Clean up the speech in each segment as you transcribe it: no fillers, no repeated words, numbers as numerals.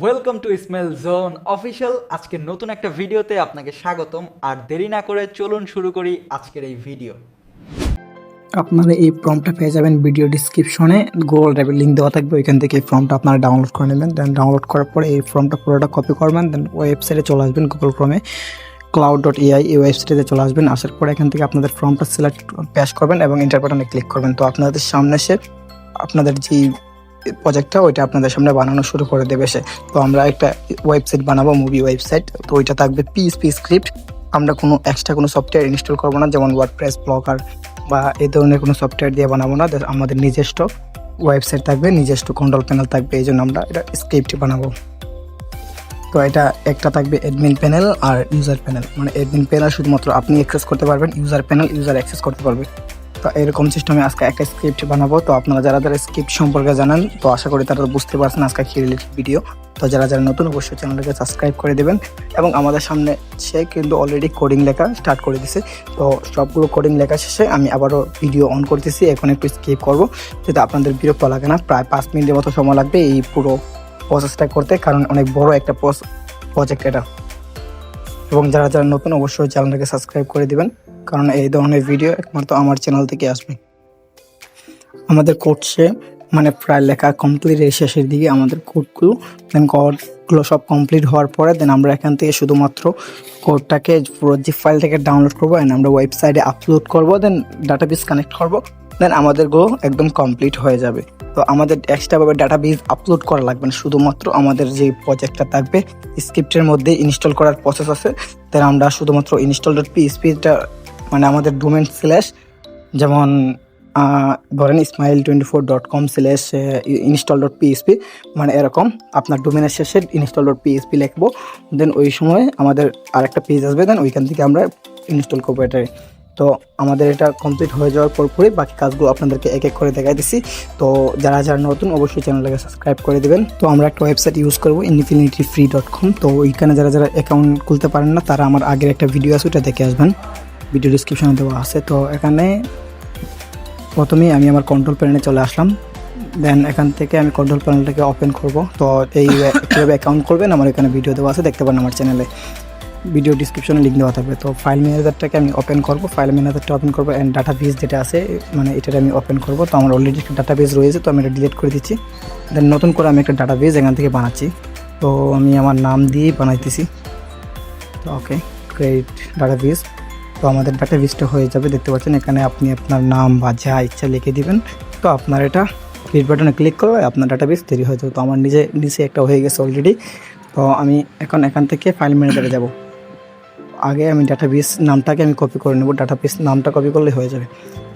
Welcome to Ismail zone official. আজকের নতুন একটা ভিডিওতে আপনাকে স্বাগতম। আর দেরি না করে চলুন শুরু করি আজকের এই ভিডিও। আপনারা এই ফর্মটা পেয়ে যাবেন ভিডিও ডিসক্রিপশনে, গুগল ড্রাইভের লিঙ্ক দেওয়া থাকবে। ওইখান থেকে এই ফর্মটা আপনারা ডাউনলোড করে নেবেন। দেন ডাউনলোড করার পরে এই ফর্মটা পুরোটা কপি করবেন। দেন ওয়েবসাইটে চলে আসবেন, গুগল ক্রোমে cloud.ai এই ওয়েবসাইটে চলে আসবেন। আসার পরে এখান থেকে আপনাদের ফর্মটা সিলেক্ট পেস্ট করবেন এবং এন্টার বাটনে ক্লিক করবেন। তো আপনাদের সামনে এসে আপনাদের যে প্রজেক্টটা ওইটা আপনাদের সামনে বানানো শুরু করে দেবে সে। তো আমরা একটা ওয়েবসাইট বানাবো, মুভি ওয়েবসাইট। তো ওইটা থাকবে পিএইচপি স্ক্রিপ্ট। আমরা কোনো এক্সট্রা কোনো সফটওয়্যার ইনস্টল করবো না, যেমন ওয়ার্ডপ্রেস, ব্লগার বা এই ধরনের কোনো সফটওয়্যার দিয়ে বানাবো না। আমাদের নিজস্ব ওয়েবসাইট থাকবে, নিজস্ব কন্ট্রোল প্যানেল থাকবে, এই জন্য আমরা এটা স্ক্রিপ্ট বানাবো। তো এটা একটা থাকবে অ্যাডমিন প্যানেল আর ইউজার প্যানেল। মানে অ্যাডমিন প্যানেল শুধুমাত্র আপনি অ্যাক্সেস করতে পারবেন, ইউজার প্যানেল ইউজার অ্যাক্সেস করতে পারবে। তো এরকম সিস্টেমে আজকে একটা স্ক্রিপ্ট বানাবো। তো আপনারা যারা যারা স্ক্রিপ্ট সম্পর্কে জানেন, তো আশা করি তারা বুঝতে পারছেন আজকে কি রিলেটেড ভিডিও। তো যারা যারা নতুন অবশ্যই চ্যানেলটাকে সাবস্ক্রাইব করে দেবেন। এবং আমাদের সামনে সে কিন্তু অলরেডি কোডিং লেখা স্টার্ট করে দিছে। তো সবগুলো কোডিং লেখা শেষে আমি আবারও ভিডিও অন করতেছি। এখন একটু স্কিপ করবো যাতে আপনাদের বিরক্ত লাগে না। প্রায় 5 মিনিটের মতো সময় লাগবে এই পুরো প্রসেসটা করতে, কারণ অনেক বড় একটা প্রজেক্ট এটা। এবং যারা যারা নতুন অবশ্যই চ্যানেলটাকে সাবস্ক্রাইব করে দিবেন, কারণ এই ধরনের ভিডিও একমাত্র আমার চ্যানেল থেকে আসবে। আমাদের কোর্সে মানে প্রায় লেখা কমপ্লিট এর শেষের দিকে আমাদের কোডগুলো সব কমপ্লিট হওয়ার পরে দেন আমরা এখান থেকে শুধুমাত্র কোডটাকে পুরো জিপ ফাইল থেকে ডাউনলোড করবো অ্যান্ড আমরা ওয়েবসাইটে আপলোড করবো, দেন ডাটাবেস কানেক্ট করবো, দেন আমাদেরগুলো একদম কমপ্লিট হয়ে যাবে। তো আমাদের এক্সট্রাভাবে ডাটাবেস আপলোড করা লাগবে না, শুধুমাত্র আমাদের যে প্রজেক্টটা থাকবে স্ক্রিপ্টের মধ্যে ইনস্টল করার প্রসেস আছে। দেন আমরা শুধুমাত্র install.phpটা মানে আমাদের ডোমেন স্ল্যাশ, যেমন ধরেন ismail24.com/install.php, মানে এরকম আপনার ডোমেনের শেষে install.php লিখবো। দেন ওই সময় আমাদের আরেকটা পেজ আসবে, দেন ওইখান থেকে আমরা ইনস্টল করবো এটাই। তো আমাদের এটা কমপ্লিট হয়ে যাওয়ার পরে বাকি কাজগুলো আপনাদেরকে এক এক করে দেখাই দিচ্ছি। তো যারা যারা নতুন অবশ্যই চ্যানেলটাকে সাবস্ক্রাইব করে দেবেন। তো আমরা একটা ওয়েবসাইট ইউজ করবো infinityfree.com। তো ওইখানে যারা যারা অ্যাকাউন্ট খুলতে পারেন না, তারা আমার আগের একটা ভিডিও আছে, ওটা দেখে আসবেন, ভিডিও ডিসক্রিপশনে দেওয়া আছে। তো এখানে প্রথমেই আমি আমার কন্ট্রোল প্যানেলে চলে আসলাম। দেন এখান থেকে আমি কন্ট্রোল প্যানেলটাকে ওপেন করব। তো এই কীভাবে অ্যাকাউন্ট করবেন আমার এখানে ভিডিও দেওয়া আছে, দেখতে পারেন আমার চ্যানেলে, ভিডিও ডিসক্রিপশনে লিঙ্ক দেওয়া থাকবে। তো ফাইল ম্যানেজারটাকে আমি ওপেন করব, ফাইল ম্যানেজারটা ওপেন করবো অ্যান্ড ডাটাবেস যেটা আছে মানে এটা আমি ওপেন করব। তো আমার অলরেডি একটা ডাটাবেস রয়েছে, তো আমি এটা ডিলিট করে দিচ্ছি। দেন নতুন করে আমি একটা ডাটাবেস এখান থেকে বানাচ্ছি। তো আমি আমার নাম দিয়ে বানাইতেছি। তো ওকে, ক্রিয়েট ডাটাবেস। তো আমাদের ডাটাবেসটা হয়ে যাবে, দেখতে পাচ্ছেন এখানে আপনি আপনার নাম বা যা ইচ্ছা লিখে দিবেন। তো আপনার এটা ক্রিয়েট বাটনে ক্লিক করবে, আপনার ডাটাবেস তৈরি হয়ে যাবে। তো আমার নিচে একটা হয়ে গেছে অলরেডি। তো আমি এখন এখান থেকে ফাইল ম্যানেজারে যাব। আগে আমি ডাটাবেস নামটাকে আমি কপি করে নেব, ডাটাবেস নামটা কপি করলে হয়ে যাবে।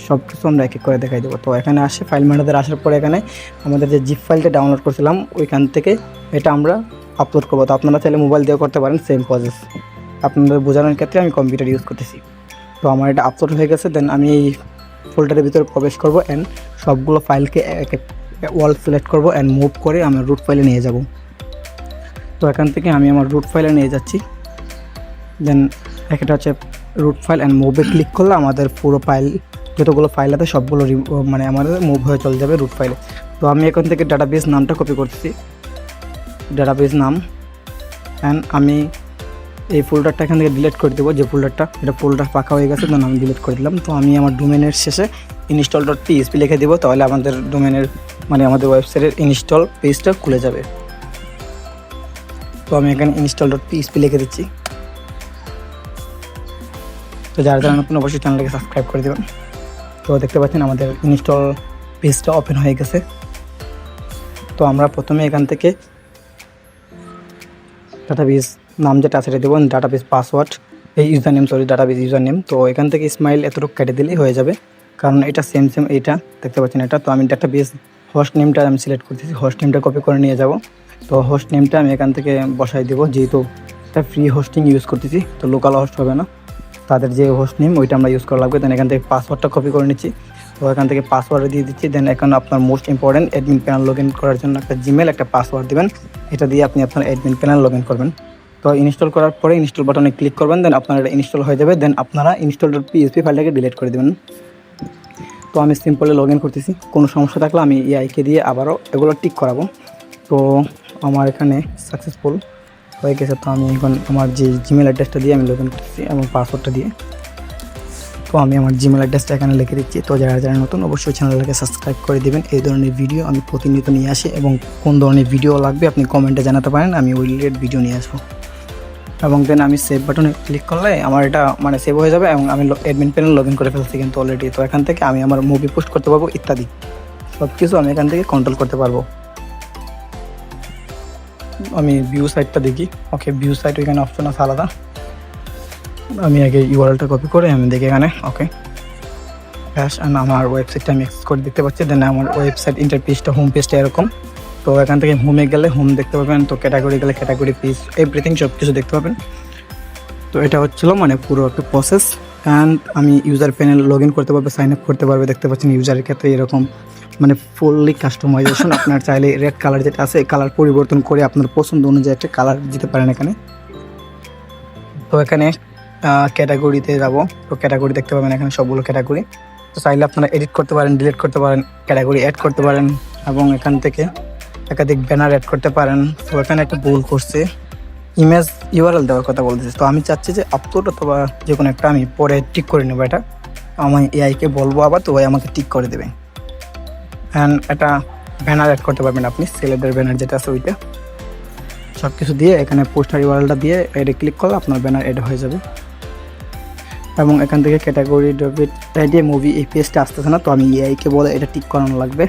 সব কিছু আমরা এক এক করে দেখাই দেবো। তো এখানে আসে ফাইল ম্যানেজার, আসার পরে এখানে আমাদের যে জিপ ফাইলটা ডাউনলোড করছিলাম ওইখান থেকে এটা আমরা আপলোড করবো। তো আপনারা চাইলে মোবাইল দিয়েও করতে পারেন, সেম প্রসেস। আপনাদের বোঝানোর ক্ষেত্রে আমি কম্পিউটার ইউজ করতেছি। তো আমার এটা আপলোড হয়ে গেছে। দেন আমি এই ফোল্ডারের ভিতরে প্রবেশ করব অ্যান্ড সবগুলো ফাইলকে এক এক ওয়াল সিলেক্ট করব অ্যান্ড মুভ করে আমি রুট ফাইলে নিয়ে যাব। তো এখান থেকে আমি আমার রুট ফাইলে নিয়ে যাচ্ছি। দেন একটা হচ্ছে রুট ফাইল অ্যান্ড মুভে ক্লিক করলে আমাদের পুরো ফাইল, যতগুলো ফাইল আছে সবগুলো মানে আমাদের মুভ হয়ে চলে যাবে রুট ফাইলে। তো আমি এখান থেকে ডাটাবেস নামটা কপি করতেছি, ডাটাবেস নাম, অ্যান্ড আমি এই ফোল্ডারটা এখান থেকে ডিলিট করে দেবো। যে এটা ফোল্ডার ফাঁকা হয়ে গেছে, দেন আমি ডিলিট করে দিলাম। তো আমি আমার ডোমেনের শেষে install.php লিখে দেবো, তাহলে আমাদের ডোমেনের মানে আমাদের ওয়েবসাইটের ইনস্টল পেজটা খুলে যাবে। তো আমি এখানে install.php লিখে দিচ্ছি। তো যারা যারা নতুন অবশ্যই চ্যানেলটাকে সাবস্ক্রাইব করে দেবেন। তো দেখতে পাচ্ছেন আমাদের ইনস্টল পেজটা ওপেন হয়ে গেছে। তো আমরা প্রথমে এখান থেকে ডাটাবেস নাম যেটা আছে সেটা দেবো, ডাটাবেস পাসওয়ার্ড, এই ডাটাবেস ইউজার নেম। তো এখান থেকে স্মাইল এতটুকু কেটে দিলেই হয়ে যাবে, কারণ এটা সেম এইটা দেখতে পাচ্ছেন এটা। তো আমি ডাটাবেস হোস্ট নেমটা আমি সিলেক্ট করতেছি, হোস্ট নেমটা কপি করে নিয়ে যাব। তো হোস্ট নেমটা আমি এখান থেকে বসাই দেবো, যেহেতু এটা ফ্রি হোস্টিং ইউজ করতেছি, তো লোকাল হোস্ট হবে না, তাদের যে হোস্ট নেম ওইটা আমরা ইউজ করা লাগবে। দেন এখান থেকে পাসওয়ার্ডটা কপি করে নিচ্ছি। তো এখান থেকে পাসওয়ার্ড দিয়ে দিচ্ছি। দেন এখন আপনার most important admin panel log in করার জন্য একটা জিমেল একটা পাসওয়ার্ড দেবেন, এটা দিয়ে আপনি আপনার অ্যাডমিন প্যানেল লগ ইন করবেন। তো ইনস্টল করার পরে ইনস্টল বাটনে ক্লিক করবেন, দেন আপনার এটা ইনস্টল হয়ে যাবে। দেন আপনারা install.php ফাইলটাকে ডিলিট করে দেবেন। তো আমি সিম্পলি লগ ইন করতেছি, কোনো সমস্যা থাকলে আমি এআইকে দিয়ে আবারও এগুলো টিক করাবো। তো আমার এখানে সাকসেসফুল হয়ে গেছে। তো আমি এখন আমার যে জিমেল অ্যাড্রেসটা দিয়ে আমি লগ ইন করতেছি এবং পাসওয়ার্ডটা দিয়ে। তো আমি আমার জিমেল অ্যাড্রেসটা এখানে লিখে দিচ্ছি। তো যারা যারা নতুন অবশ্যই চ্যানেলটাকে সাবস্ক্রাইব করে দেবেন। এই ধরনের ভিডিও আমি প্রতিনিয়ত নিয়ে আসি এবং কোন ধরনের ভিডিও লাগবে আপনি কমেন্টে জানাতে পারেন, আমি ওই রিলেটেড ভিডিও নিয়ে আসবো। এবং দেন আমি সেভ বাটনে ক্লিক করলে আমার এটা মানে সেভ হয়ে যাবে এবং আমি অ্যাডমিন প্যানেল লগ ইন করে ফেলছি কিন্তু অলরেডি। তো এখান থেকে আমি আমার মুভি পোস্ট করতে পারবো ইত্যাদি সব কিছু আমি এখান থেকে কন্ট্রোল করতে পারবো। আমি ভিউ সাইটটা দেখি। ওকে, ভিউ সাইট ওইখানে অপশন আছে আলাদা। আমি আগে ইউআরএলটা কপি করে আমি দেখি এখানে। ওকে, হ্যাশ আর আমার ওয়েবসাইটটা আমি অ্যাক্সেস করে দেখতে পাচ্ছি। দেন আমার ওয়েবসাইট ইন্টারপেজটা হোম পেজটা এরকম। তো এখান থেকে হোমে গেলে হোম দেখতে পাবেন, তো ক্যাটাগরি গেলে ক্যাটাগরি পেজ এভরিথিং সব কিছু দেখতে পাবেন। তো এটা হচ্ছিলো মানে পুরো একটা প্রসেস। অ্যান্ড আমি ইউজার প্যানেল লগ ইন করতে পারবে, সাইন আপ করতে পারবে। দেখতে পাচ্ছেন ইউজারের ক্ষেত্রে এরকম মানে ফুললি কাস্টমাইজেশন। আপনার চাইলে রেড কালার যেটা আছে এই কালার পরিবর্তন করে আপনার পছন্দ অনুযায়ী একটা কালার দিতে পারেন এখানে। তো এখানে ক্যাটাগরিতে যাব। তো ক্যাটাগরি দেখতে পাবেন এখানে সবগুলো ক্যাটাগরি। তো চাইলে আপনারা এডিট করতে পারেন, ডিলিট করতে পারেন, ক্যাটাগরি অ্যাড করতে পারেন এবং এখান থেকে একাধিক ব্যানার অ্যাড করতে পারেন। তো এখানে একটা ভুল করছে, ইমেজ ইউআরএল দেওয়ার কথা বলতেছে। তো আমি চাচ্ছি যে আপলোড অথবা যে কোনো একটা আমি পরে টিক করে নেবো। এটা আমি এআইকে বলবো আবার, তো ওই আমাকে টিক করে দেবে। অ্যান্ড এটা ব্যানার অ্যাড করতে পারবেন আপনি, সেলেদের ব্যানার যেটা আছে ওইটা সব কিছু দিয়ে এখানে পোস্টার ইউআরএলটা দিয়ে এডে ক্লিক করলে আপনার ব্যানার এড হয়ে যাবে। এবং এখান থেকে ক্যাটাগরি ডেবিট দিয়ে মুভি এই পেজটা আসতেছে না, তো আমি এআইকে বলে এটা টিক করানো লাগবে।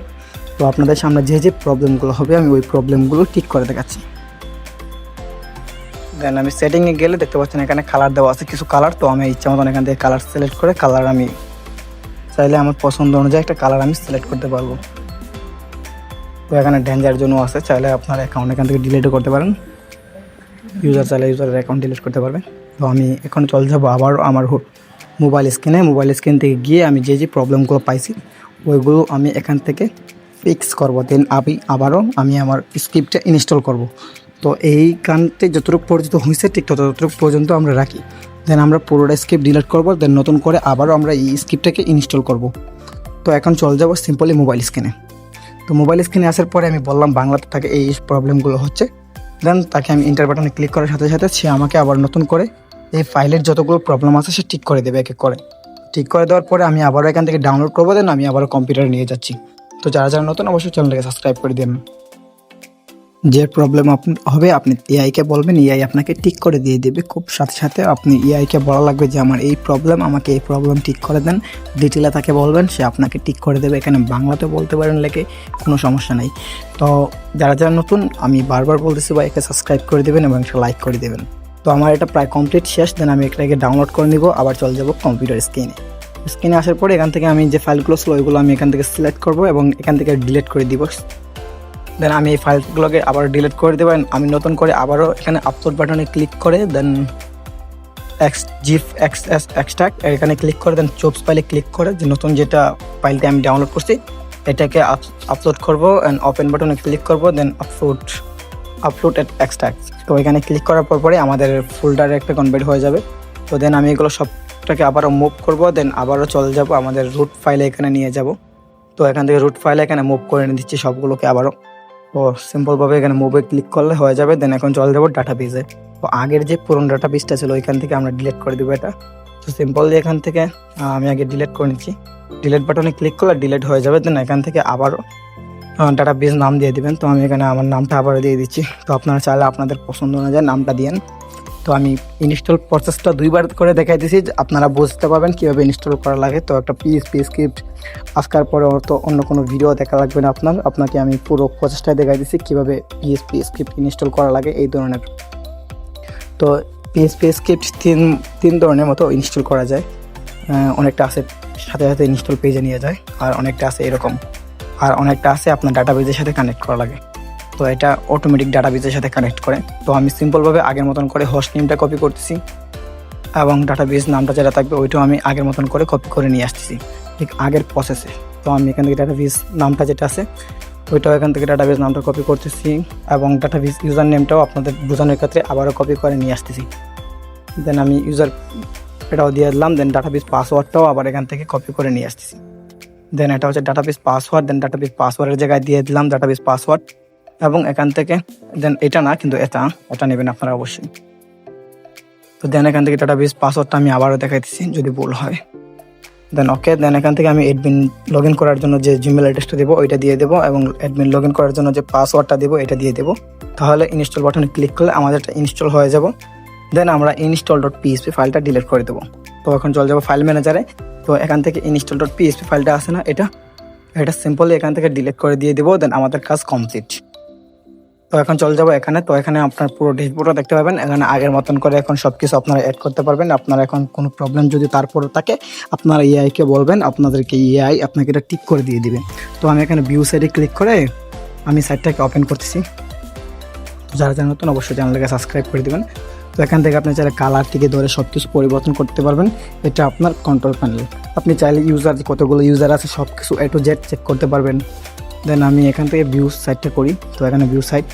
তো আপনাদের সামনে যে যে প্রবলেমগুলো হবে আমি ওই প্রবলেমগুলো ঠিক করে দেখাচ্ছি। দেন আমি সেটিংয়ে গেলে দেখতে পাচ্ছেন এখানে কালার দেওয়া আছে কিছু কালার। তো আমি ইচ্ছা মতন এখান থেকে কালার সিলেক্ট করে কালার আমি চাইলে আমার পছন্দ অনুযায়ী একটা কালার আমি সিলেক্ট করতে পারবো। তো এখানে ডেঞ্জার জন্য আছে, চাইলে আপনার অ্যাকাউন্ট এখান থেকে ডিলিটও করতে পারেন। ইউজার চাইলে ইউজারের অ্যাকাউন্ট ডিলিট করতে পারবে। তো আমি এখন চলে যাবো আবার আমার মোবাইল স্ক্রিন থেকে গিয়ে আমি যে যে প্রবলেমগুলো পাইছি ওইগুলো আমি এখান থেকে ফিক্স করব। দেন আবারও আমি আমার স্ক্রিপ্টটা ইনস্টল করব। তো এই কানতে যতটুকু পর্যন্ত হয়েছে ঠিক ততটুকু পর্যন্ত আমরা রাখি। দেন আমরা পুরোটা স্ক্রিপ্ট ডিলিট করব। দেন নতুন করে আবারও আমরা এই স্ক্রিপ্টটাকে ইনস্টল করব। তো এখন চলে যাব সিম্পলি মোবাইল স্ক্রিনে। তো মোবাইল স্ক্রিনে আসার পরে আমি বললাম বাংলাতে থাকে এই প্রবলেমগুলো হচ্ছে। দেন তাকে আমি ইন্টার বাটনে ক্লিক করার সাথে সাথে সে আমাকে আবার নতুন করে এই ফাইলের যতগুলো প্রবলেম আছে সে ঠিক করে দেবে এক এক করে। ঠিক করে দেওয়ার পরে আমি আবারও এখান থেকে ডাউনলোড করবো। দেন আমি আবারও কম্পিউটারে নিয়ে যাচ্ছি। তো যারা যারা নতুন অবশ্যই চ্যানেলটাকে সাবস্ক্রাইব করে দেন। যে প্রবলেম হবে আপনি এআইকে বলবেন, এআই আপনাকে ঠিক করে দিয়ে দেবে। খুব সাথে সাথে আপনি এআইকে বলা লাগবে যে আমার এই প্রবলেম, আমাকে এই প্রবলেম ঠিক করে দেন। ডিটেলে তাকে বলবেন, সে আপনাকে ঠিক করে দেবে। এখানে বাংলাতে বলতে পারেন লেখে, কোনো সমস্যা নেই। তো যারা যারা নতুন আমি বারবার বলতেছি ভাই একে সাবস্ক্রাইব করে দেবেন এবং একটা লাইক করে দেবেন। তো আমার এটা প্রায় কমপ্লিট শেষ। দেন আমি এটাকে ডাউনলোড করে নিব, আবার চলে যাব কম্পিউটার স্ক্রিনে আসার পরে এখান থেকে আমি যে ফাইলগুলো ছিল ওইগুলো আমি এখান থেকে সিলেক্ট করব এবং এখান থেকে ডিলিট করে দিব। দেন আমি এই ফাইলগুলোকে আবার ডিলিট করে দেবেন। আমি নতুন করে আবারও এখানে আপলোড বাটনে ক্লিক করে দেন এক্সট্রাক্ট এখানে ক্লিক করে দেন চোপস ফাইলে ক্লিক করে যে নতুন যেটা ফাইলটি আমি ডাউনলোড করছি এটাকে আপলোড করব। অ্যান্ড ওপেন বাটনে ক্লিক করব। Then upload extract. তো এখানে ক্লিক করার পরে আমাদের ফোল্ডারে একটা কনভার্ট হয়ে যাবে। তো দেন আমি এগুলো সবটাকে আবারও মুভ করব। দেন আবারও চলে যাব আমাদের রুট ফাইলে এখানে নিয়ে যাব। তো এখান থেকে রুট ফাইলে এখানে মুভ করে নিয়ে দিচ্ছি সবগুলোকে আবারও। তো সিম্পলভাবে এখানে মুভে ক্লিক করলে হয়ে যাবে। দেন এখন চলে যাবো ডাটাবেজে। তো আগের যে পুরনো ডাটাবেসটা ছিল ওইখান থেকে আমরা ডিলিট করে দেবো এটা। তো সিম্পলি এখান থেকে আমি আগে ডিলিট করে নিচ্ছি। ডিলিট বাটনে ক্লিক করলে ডিলিট হয়ে যাবে। দেন এখান থেকে আবারও ডাটাবেস নাম দিয়ে দিবেন। তো আমি এখানে আমার নামটা আবারও দিয়ে দিচ্ছি। তো আপনারা চাইলে আপনাদের পছন্দ অনুযায়ী নামটা দিয়েন। তো আমি ইনস্টল প্রসেসটা 2বার করে দেখাই দিয়েছি, আপনারা বুঝতে পারবেন কীভাবে ইনস্টল করা লাগে। তো একটা পিএইচপি স্ক্রিপ্ট আজকাল পরে তো অন্য কোনো ভিডিও দেখা লাগবে না আপনাকে আমি পুরো প্রসেসটাই দেখাই দিচ্ছি কীভাবে পিএইচপি স্ক্রিপ্ট ইনস্টল করা লাগে এই ধরনের। তো পিএইচপি স্ক্রিপ্ট তিন ধরনের মতো ইনস্টল করা যায়। অনেকটা আছে সাথে সাথে ইনস্টল পেজে নিয়ে যায়, আর অনেকটা আছে এরকম, আর অনেকটা আছে আপনার ডাটাবেজের সাথে কানেক্ট করা লাগে। তো এটা অটোমেটিক ডাটাবেজের সাথে কানেক্ট করে। তো আমি সিম্পলভাবে আগের মতন করে হোস্ট নেমটা কপি করতেছি এবং ডাটাবেজ নামটা যেটা থাকবে ওইটাও আমি আগের মতন করে কপি করে নিয়ে আসতেছি ঠিক আগের প্রসেসে। তো আমি এখান থেকে ডাটাবেজ নামটা যেটা আছে ওইটাও এখান থেকে ডাটাবেজ নামটা কপি করতেছি এবং ডাটাবেজ ইউজার নেমটাও আপনাদের বোঝানোর ক্ষেত্রে আবারও কপি করে নিয়ে আসতেছি। দেন আমি ইউজার এটাও দিয়ে দিলাম। দেন ডাটাবেজ পাসওয়ার্ডটাও আবার এখান থেকে কপি করে নিয়ে আসতেছি। দেন এটা হচ্ছে ডাটাবেজ পাসওয়ার্ড। দেন ডাটাবেজ পাসওয়ার্ডের জায়গায় দিয়ে দিলাম ডাটাবেজ পাসওয়ার্ড। এবং এখান থেকে দেন এটা না কিন্তু এটা নেবেন আপনারা অবশ্যই। তো দেন এখান থেকে ডাটাবেস পাসওয়ার্ডটা আমি আবারও দেখাইতেছি যদি ভুল হয়। দেন ওকে, দেন এখান থেকে আমি অ্যাডমিন লগ ইন করার জন্য যে জিমেল অ্যাড্রেসটা দেবো ওইটা দিয়ে দেবো এবং অ্যাডমিন লগ ইন করার জন্য যে পাসওয়ার্ডটা দেবো এটা দিয়ে দেবো। তাহলে ইনস্টল বাটনে ক্লিক করলে আমাদের ইনস্টল হয়ে যাব। দেন আমরা install.php ফাইলটা ডিলিট করে দেবো। তো এখন চলে যাবো ফাইল ম্যানেজারে। তো এখান থেকে install.php ফাইলটা আছে না, এটা সিম্পলি এখান থেকে ডিলিট করে দিয়ে দেবো। দেন আমাদের কাজ কমপ্লিট। তো এখন চলে যাবো এখানে। তো এখানে আপনার পুরো ড্যাশবোর্ডটা দেখতে পাবেন। এখানে আগের মতন করে এখন সব কিছু আপনারা অ্যাড করতে পারবেন। আপনারা এখন কোনো প্রবলেম যদি তারপরে থাকে আপনারা এআইকে বলবেন, আপনাদেরকে এআই আপনাকে এটা ঠিক করে দিয়ে দিবে। তো আমি এখানে ভিউ সাইডে ক্লিক করে আমি সাইটটাকে ওপেন করতেছি। তো যারা যারা নতুন অবশ্যই চ্যানেলটাকে সাবস্ক্রাইব করে দেবেন। তো এখান থেকে আপনি চাইলে কালার থেকে ধরে সব কিছু পরিবর্তন করতে পারবেন। এটা আপনার কন্ট্রোল প্যানেল। আপনি চাইলে ইউজার কতগুলো ইউজার আছে সব কিছু A to Z চেক করতে পারবেন। দেন আমি এখান থেকে ভিউ সাইটটা করি। তো এখানে ভিউ সাইট,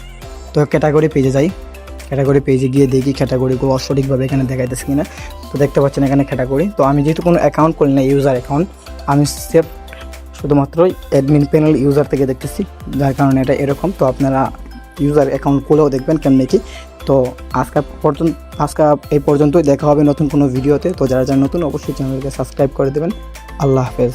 তো ক্যাটাগরি পেজে যাই। ক্যাটাগরি পেজে গিয়ে দেখি ক্যাটাগরিগুলো সঠিকভাবে এখানে দেখাইতেছে কিনা। তো দেখতে পাচ্ছেন এখানে ক্যাটাগরি। তো আমি যেহেতু কোনো অ্যাকাউন্ট করি না, ইউজার অ্যাকাউন্ট, আমি সেভ শুধুমাত্র অ্যাডমিন প্যানেল ইউজার থেকে দেখতেছি, যার কারণে এটা এরকম। তো আপনারা ইউজার অ্যাকাউন্ট খুলেও দেখবেন কেমনি কি। তো আজকে এই পর্যন্তই, দেখা হবে নতুন কোনো ভিডিওতে। তো যারা যারা নতুন অবশ্যই চ্যানেলকে সাবস্ক্রাইব করে দেবেন। আল্লাহ হাফেজ।